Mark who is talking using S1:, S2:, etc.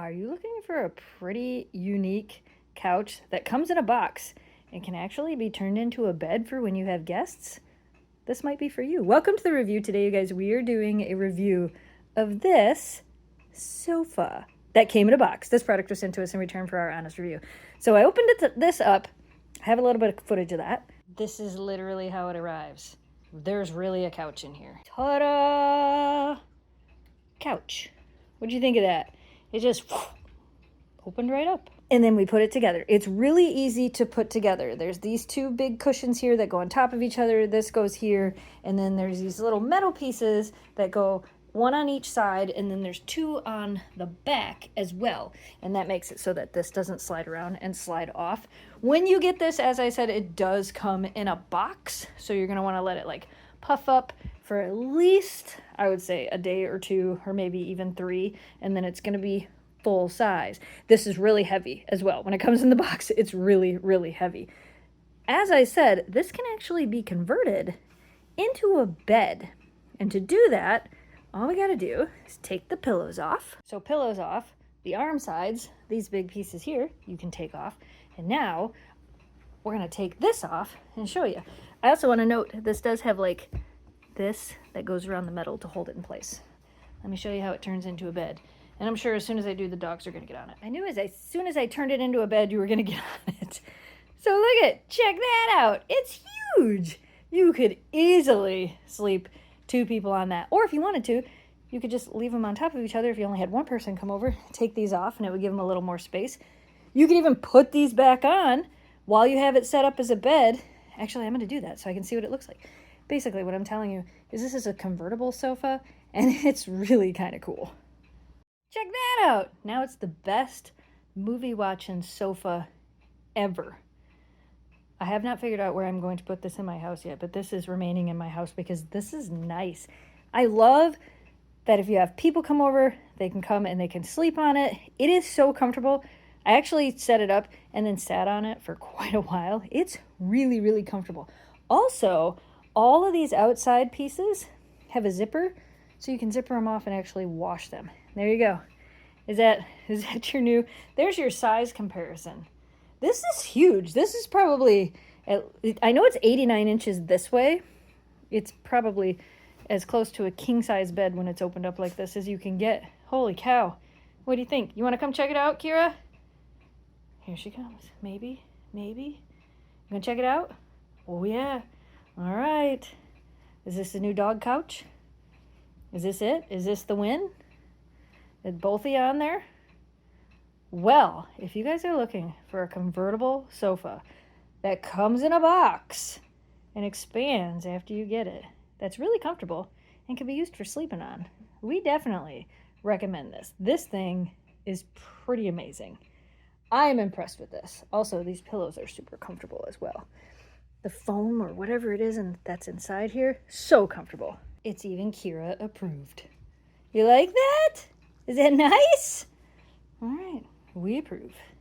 S1: Are you looking for a pretty unique couch that comes in a box and can actually be turned into a bed for when you have guests? This might be for you. Welcome to the review today, you guys. We are doing a review of this sofa that came in a box. This product was sent to us in return for our honest review. So I opened this up. I have a little bit of footage of that. This is literally how it arrives. There's really a couch in here. Ta-da! Couch. What do you think of that? It just opened right up. And then we put it together. It's really easy to put together. There's these two big cushions here that go on top of each other. This goes here. And then there's these little metal pieces that go one on each side. And then there's two on the back as well. And that makes it so that this doesn't slide around and slide off. When you get this, as I said, it does come in a box. So you're going to want to let it like puff up for at least, I would say, a day or two, or maybe even 3. And then it's going to be full size. This is really heavy as well. When it comes in the box, it's really, really heavy. As I said, this can actually be converted into a bed. And to do that, all we got to do is take the pillows off. So pillows off, the arm sides, these big pieces here, you can take off. And now we're going to take this off and show you. I also want to note, this does have like this that goes around the metal to hold it in place. Let me show you how it turns into a bed. And I'm sure as soon as I do, the dogs are going to get on it. I knew as soon as I turned it into a bed, you were going to get on it. So look at, check that out. It's huge. You could easily sleep 2 people on that. Or if you wanted to, you could just leave them on top of each other if you only had one person come over, take these off, and it would give them a little more space. You could even put these back on while you have it set up as a bed. Actually, I'm going to do that so I can see what it looks like. Basically, what I'm telling you is this is a convertible sofa, and it's really kind of cool. Check that out. Now it's the best movie watching sofa ever. I have not figured out where I'm going to put this in my house yet, but this is remaining in my house because this is nice. I love that if you have people come over, they can come and they can sleep on it. It is so comfortable. I actually set it up and then sat on it for quite a while. It's really, really comfortable. Also, all of these outside pieces have a zipper, so you can zipper them off and actually wash them. There you go. Is that your new? There's your size comparison. This is huge. This is probably, I know it's 89 inches this way. It's probably as close to a king size bed when it's opened up like this as you can get. Holy cow. What do you think? You want to come check it out, Kira? Here she comes. Maybe. You gonna check it out? Oh yeah. All right. Is this the new dog couch? Is this it? Is this the win? Is both of you on there? Well, if you guys are looking for a convertible sofa that comes in a box and expands after you get it, that's really comfortable and can be used for sleeping on, we definitely recommend this. This thing is pretty amazing. I am impressed with this. Also, these pillows are super comfortable as well. The foam or whatever it is that's inside here, so comfortable. It's even Kira approved. You like that? Is that nice? All right, we approve.